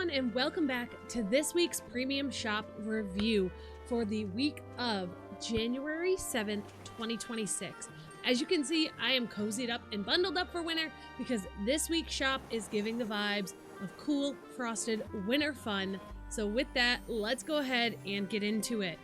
everyone, and welcome back to this week's premium shop review for the week of January 7th, 2026. As you can see, I am cozied up and bundled up for winter because this week's shop is giving the vibes of cool, frosted winter fun. So with that, let's go ahead and get into it.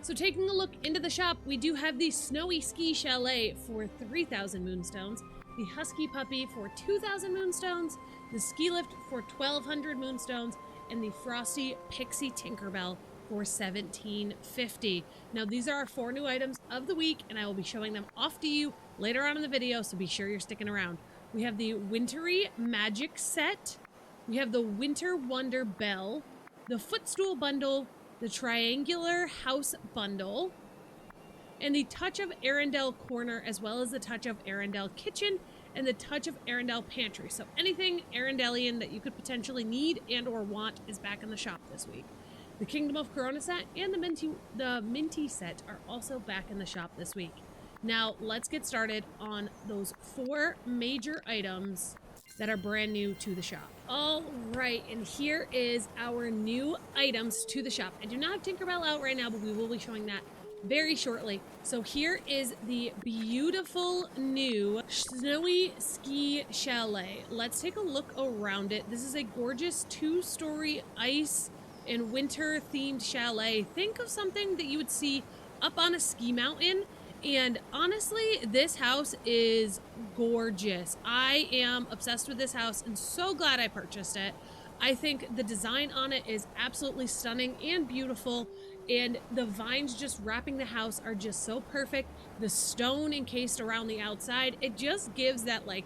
So taking a look into the shop, we do have the Snowy Ski Chalet for 3,000 moonstones, the Husky Puppy for 2,000 moonstones, the Ski Lift for 1,200 moonstones, and the Frosty Pixie Tinkerbell for 1,750. Now these are our 4 new items of the week, and I will be showing them off to you later on in the video, so be sure you're sticking around. We have the Wintry Magic Set, we have the Winter Wonder Bell, the Footstool Bundle, the Triangular House Bundle, and the Touch of Arendelle Corner, as well as the Touch of Arendelle Kitchen and the Touch of Arendelle Pantry. So anything Arendellian that you could potentially need and or want is back in the shop this week. The Kingdom of Corona set and the Minty set are also back in the shop this week. Now let's get started on those 4 major items that are brand new to the shop. All right, and here is our new items to the shop. I do not have Tinkerbell out right now, but we will be showing that very shortly. So here is the beautiful new Snowy Ski Chalet. Let's take a look around it. This is a gorgeous 2-story ice and winter themed chalet. Think of something that you would see up on a ski mountain. And honestly, this house is gorgeous. I am obsessed with this house and so glad I purchased it. I think the design on it is absolutely stunning and beautiful, and the vines just wrapping the house are just so perfect. The stone encased around the outside, it just gives that like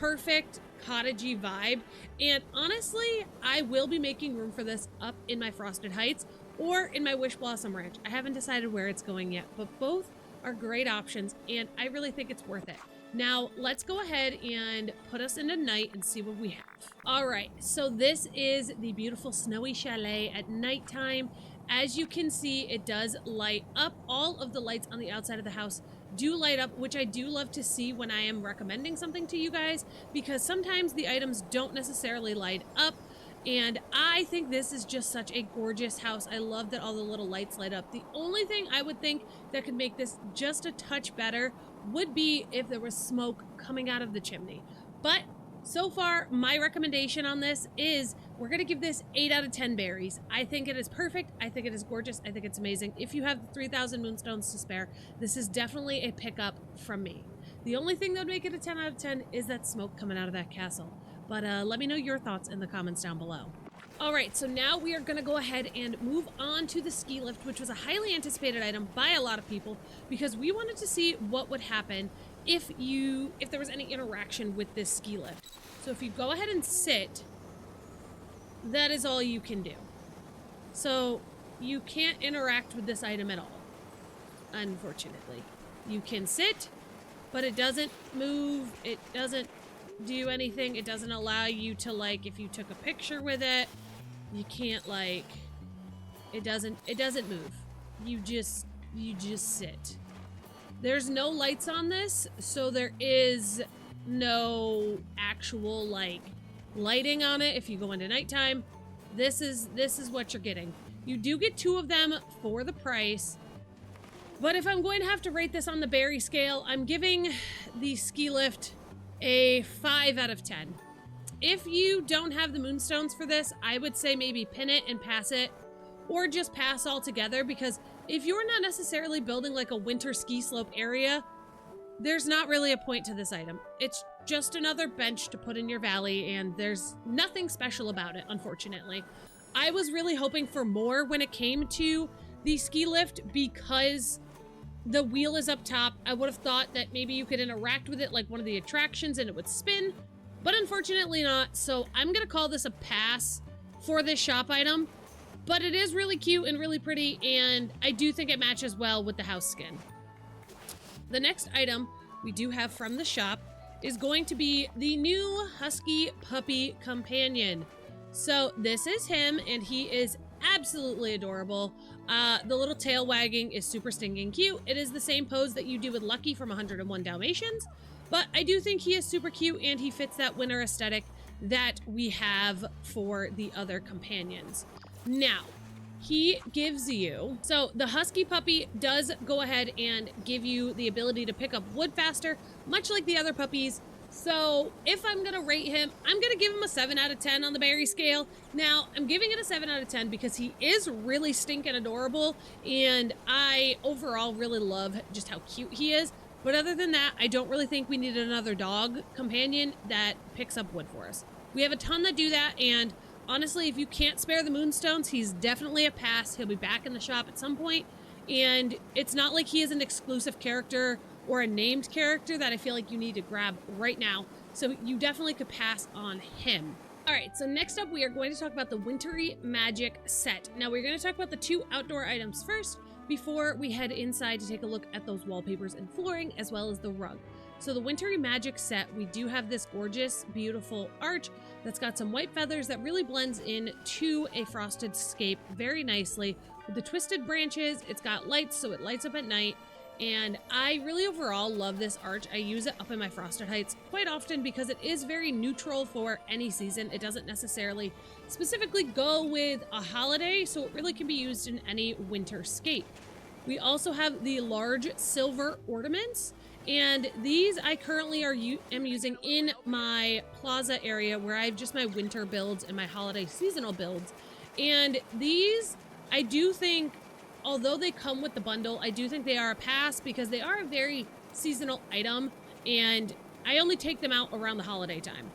perfect cottagey vibe. And honestly, I will be making room for this up in my Frosted Heights or in my Wish Blossom Ranch. I haven't decided where it's going yet, but both are great options and I really think it's worth it. Now let's go ahead and put us into night and see what we have. All right, so this is the beautiful Snowy Chalet at nighttime. As you can see, it does light up. All of the lights on the outside of the house do light up, which I do love to see when I am recommending something to you guys, because sometimes the items don't necessarily light up. And I think this is just such a gorgeous house. I love that all the little lights light up. The only thing I would think that could make this just a touch better would be if there was smoke coming out of the chimney. But so far, my recommendation on this is we're going to give this 8 out of 10 berries. I think it is perfect. I think it is gorgeous. I think it's amazing. If you have 3,000 moonstones to spare, this is definitely a pickup from me. The only thing that would make it a 10 out of 10 is that smoke coming out of that castle. But let me know your thoughts in the comments down below. All right, so now we are going to go ahead and move on to the ski lift, which was a highly anticipated item by a lot of people because we wanted to see what would happen if there was any interaction with this ski lift. So if you go ahead and sit, that is all you can do. So you can't interact with this item at all, unfortunately. You can sit, but it doesn't move. It doesn't do anything. It doesn't allow you to, like, if you took a picture with it, you can't, like, it doesn't move. You just sit. There's no lights on this, so there is no actual, like, lighting on it. If you go into nighttime, this is what you're getting. You do get 2 of them for the price. But if I'm going to have to rate this on the berry scale, I'm giving the ski lift a 5 out of 10. If you don't have the moonstones for this, I would say maybe pin it and pass it, or just pass altogether, because if you're not necessarily building like a winter ski slope area, there's not really a point to this item. It's just another bench to put in your valley, and there's nothing special about it, unfortunately. I was really hoping for more when it came to the ski lift because the wheel is up top. I would have thought that maybe you could interact with it like one of the attractions and it would spin, but unfortunately not. So I'm gonna call this a pass for this shop item, but it is really cute and really pretty, and I do think it matches well with the house skin. The next item we do have from the shop is going to be the new Husky Puppy Companion. So this is him, and he is absolutely adorable. The little tail wagging is super stinking cute. It is the same pose that you do with Lucky from 101 Dalmatians, But I do think he is super cute and he fits that winter aesthetic that we have for the other companions. Now, he gives you, so the husky puppy does go ahead and give you the ability to pick up wood faster, much like the other puppies. So if I'm gonna rate him, I'm gonna give him a 7 out of 10 on the berry scale. Now, I'm giving it a 7 out of 10 because he is really stinking adorable, and I overall really love just how cute he is. But other than that, I don't really think we need another dog companion that picks up wood for us. We have a ton that do that, and honestly, if you can't spare the moonstones, he's definitely a pass. He'll be back in the shop at some point, and it's not like he is an exclusive character or a named character that I feel like you need to grab right now. So you definitely could pass on him. All right, so next up we are going to talk about the Wintry Magic set. Now we're going to talk about the 2 outdoor items first before we head inside to take a look at those wallpapers and flooring as well as the rug. So the Wintry Magic set, we do have this gorgeous, beautiful arch that's got some white feathers that really blends in to a frosted scape very nicely. With the twisted branches, it's got lights, so it lights up at night. And I really overall love this arch. I use it up in my frosted heights quite often because it is very neutral for any season. It doesn't necessarily specifically go with a holiday, so it really can be used in any winter scape. We also have the large silver ornaments, and these I currently am using in my plaza area where I have just my winter builds and my holiday seasonal builds. And these, I do think, although they come with the bundle, I do think they are a pass because they are a very seasonal item, and I only take them out around the holiday time.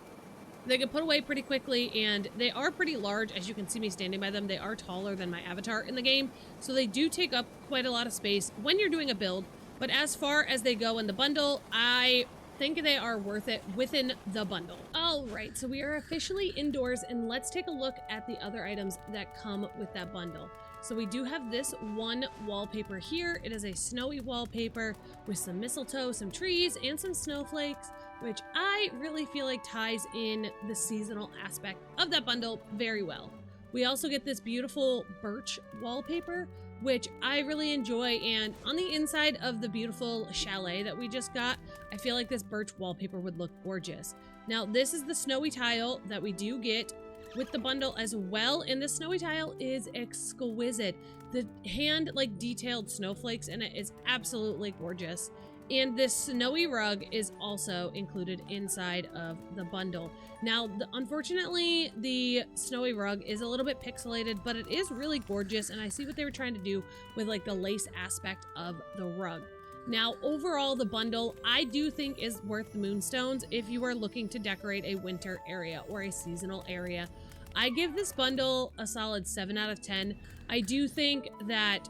They get put away pretty quickly, and they are pretty large. As you can see me standing by them, they are taller than my avatar in the game, so they do take up quite a lot of space when you're doing a build. But as far as they go in the bundle, I think they are worth it within the bundle. All right, so we are officially indoors, and let's take a look at the other items that come with that bundle. So we do have this one wallpaper here. It is a snowy wallpaper with some mistletoe, some trees, and some snowflakes, which I really feel like ties in the seasonal aspect of that bundle very well. We also get this beautiful birch wallpaper, which I really enjoy, and on the inside of the beautiful chalet that we just got, I feel like this birch wallpaper would look gorgeous. Now, this is the snowy tile that we do get with the bundle as well, and the snowy tile is exquisite. The hand detailed snowflakes in it is absolutely gorgeous, and this snowy rug is also included inside of the bundle. Now, unfortunately, the snowy rug is a little bit pixelated, but it is really gorgeous, and I see what they were trying to do with the lace aspect of the rug. Now, overall, the bundle I do think is worth the moonstones if you are looking to decorate a winter area or a seasonal area. I give this bundle a solid 7 out of 10. I do think that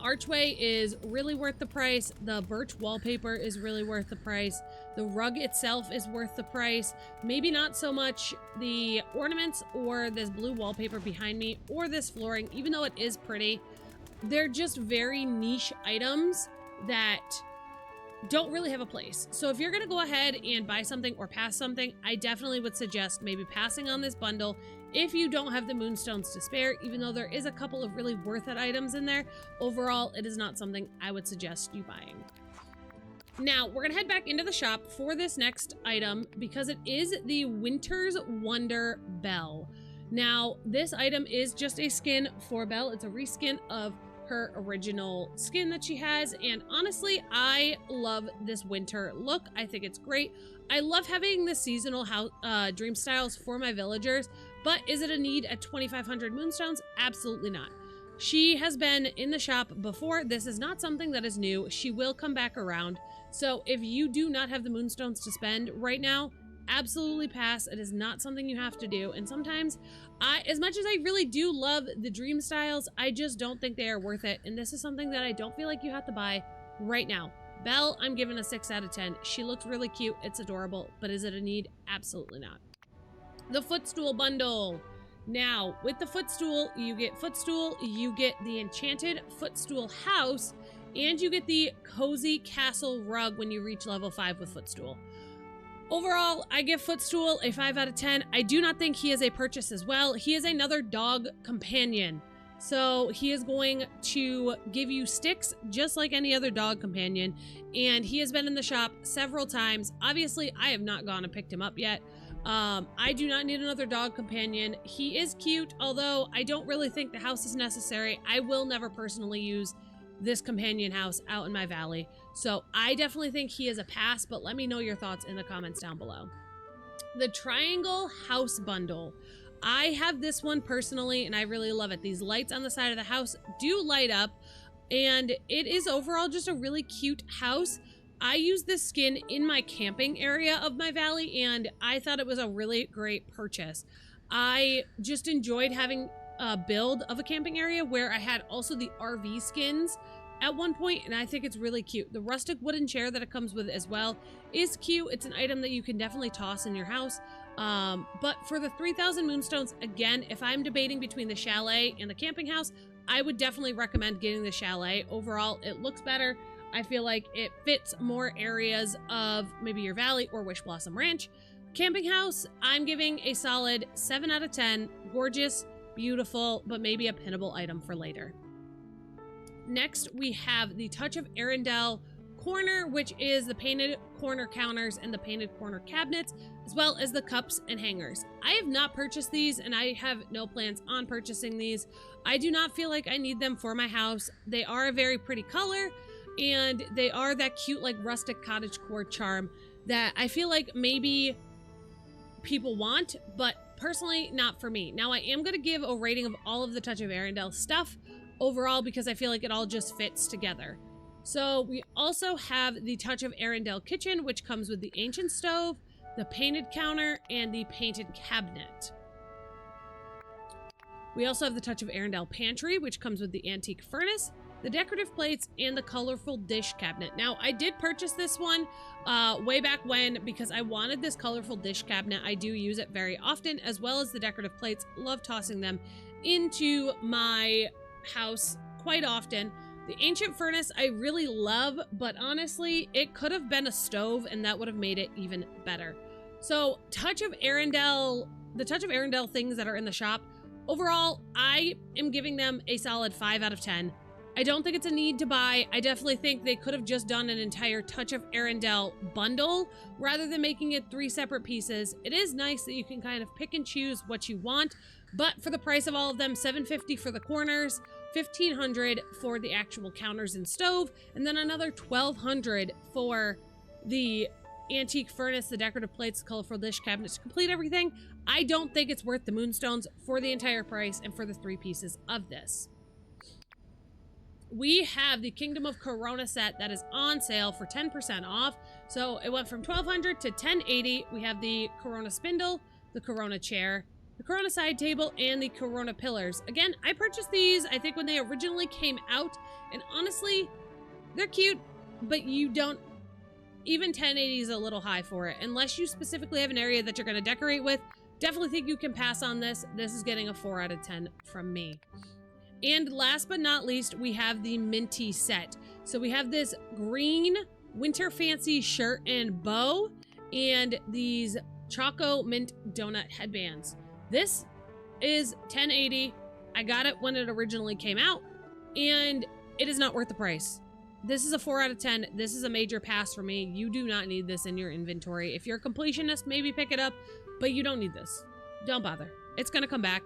archway is really worth the price. The birch wallpaper is really worth the price. The rug itself is worth the price. Maybe not so much the ornaments or this blue wallpaper behind me or this flooring, even though it is pretty. They're just very niche items that don't really have a place. So if you're gonna go ahead and buy something or pass something, I definitely would suggest maybe passing on this bundle if you don't have the moonstones to spare. Even though there is a couple of really worth it items in there, overall it is not something I would suggest you buying. Now we're gonna head back into the shop for this next item because it is the Winter's Wonder Belle. Now this item is just a skin for Belle. It's a reskin of her original skin that she has, and honestly I love this winter look. I think it's great. I love having the seasonal dream styles for my villagers, but is it a need at 2,500 moonstones? Absolutely not. She has been in the shop before. This is not something that is new. She will come back around. So if you do not have the moonstones to spend right now, absolutely pass. It is not something you have to do. And sometimes, as much as I really do love the dream styles, I just don't think they are worth it. And this is something that I don't feel like you have to buy right now. Belle, I'm giving a 6 out of 10. She looks really cute. It's adorable. But is it a need? Absolutely not. The footstool bundle. Now, with the footstool, you get the enchanted footstool house, and you get the cozy castle rug when you reach level 5 with footstool. Overall, I give Footstool a 5 out of 10. I do not think he is a purchase as well. He is another dog companion. So he is going to give you sticks just like any other dog companion. And he has been in the shop several times. Obviously, I have not gone and picked him up yet. I do not need another dog companion. He is cute, although I don't really think the house is necessary. I will never personally use this companion house out in my valley. So I definitely think he is a pass, but let me know your thoughts in the comments down below. The Triangle House Bundle. I have this one personally, and I really love it. These lights on the side of the house do light up, and it is overall just a really cute house. I use this skin in my camping area of my valley, and I thought it was a really great purchase. I just enjoyed having a build of a camping area where I had also the RV skins at one point, and I think it's really cute. The rustic wooden chair that it comes with as well is cute. It's an item that you can definitely toss in your house. But for the 3,000 moonstones, again, if I'm debating between the chalet and the camping house, I would definitely recommend getting the chalet. Overall, it looks better. I feel like it fits more areas of maybe your valley or Wish Blossom Ranch. Camping house, I'm giving a solid 7 out of 10. Gorgeous, beautiful, but maybe a pinnable item for later. Next, we have the Touch of Arendelle corner, which is the painted corner counters and the painted corner cabinets, as well as the cups and hangers. I have not purchased these, and I have no plans on purchasing these. I do not feel like I need them for my house. They are a very pretty color, and they are that cute, like, rustic cottagecore charm that I feel like maybe people want, but personally not for me. Now, I am going to give a rating of all of the Touch of Arendelle stuff overall because I feel like it all just fits together. So we also have the Touch of Arendelle kitchen, which comes with the ancient stove, the painted counter, and the painted cabinet. We also have the Touch of Arendelle pantry, which comes with the antique furnace, the decorative plates, and the colorful dish cabinet. Now, I did purchase this one way back when because I wanted this colorful dish cabinet. I do use it very often, as well as the decorative plates. Love tossing them into my house quite often. The ancient furnace I really love, but honestly, it could have been a stove and that would have made it even better. So Touch of Arendelle, the Touch of Arendelle things that are in the shop, overall, I am giving them a solid 5 out of 10. I don't think it's a need to buy. I definitely think they could have just done an entire Touch of Arendelle bundle rather than making it 3 separate pieces. It is nice that you can kind of pick and choose what you want, but for the price of all of them, $750 for the corners, $1,500 for the actual counters and stove, and then another $1,200 for the antique furnace, the decorative plates, the colorful dish cabinets to complete everything. I don't think it's worth the moonstones for the entire price and for the 3 pieces of this. We have the Kingdom of Corona set that is on sale for 10% off. So it went from $1,200 to $1,080. We have the Corona spindle, the Corona chair, the Corona side table, and the Corona pillars. Again, I purchased these, I think, when they originally came out, and honestly, they're cute, but you don't, even $1,080 is a little high for it. Unless you specifically have an area that you're going to decorate with, definitely think you can pass on this. This is getting a 4 out of 10 from me. And last but not least, we have the Minty set. So we have this green winter fancy shirt and bow, and these Choco Mint donut headbands. This is $1,080. I got it when it originally came out, and it is not worth the price. This is a 4 out of 10. This is a major pass for me. You do not need this in your inventory. If you're a completionist, maybe pick it up, but you don't need this. Don't bother. It's going to come back.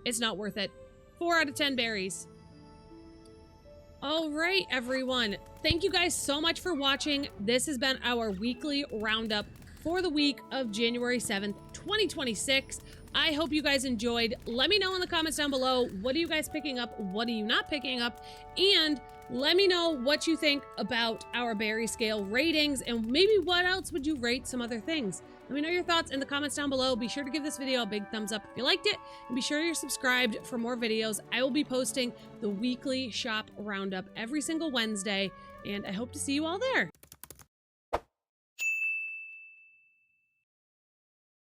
It's not worth it. 4 out of 10 berries. All right, everyone. Thank you guys so much for watching. This has been our weekly roundup for the week of January 7th, 2026. I hope you guys enjoyed. Let me know in the comments down below, what are you guys picking up? What are you not picking up? And let me know what you think about our berry scale ratings, and maybe what else would you rate some other things? Let me know your thoughts in the comments down below. Be sure to give this video a big thumbs up if you liked it, and be sure you're subscribed for more videos. I will be posting the weekly shop roundup every single Wednesday, and I hope to see you all there.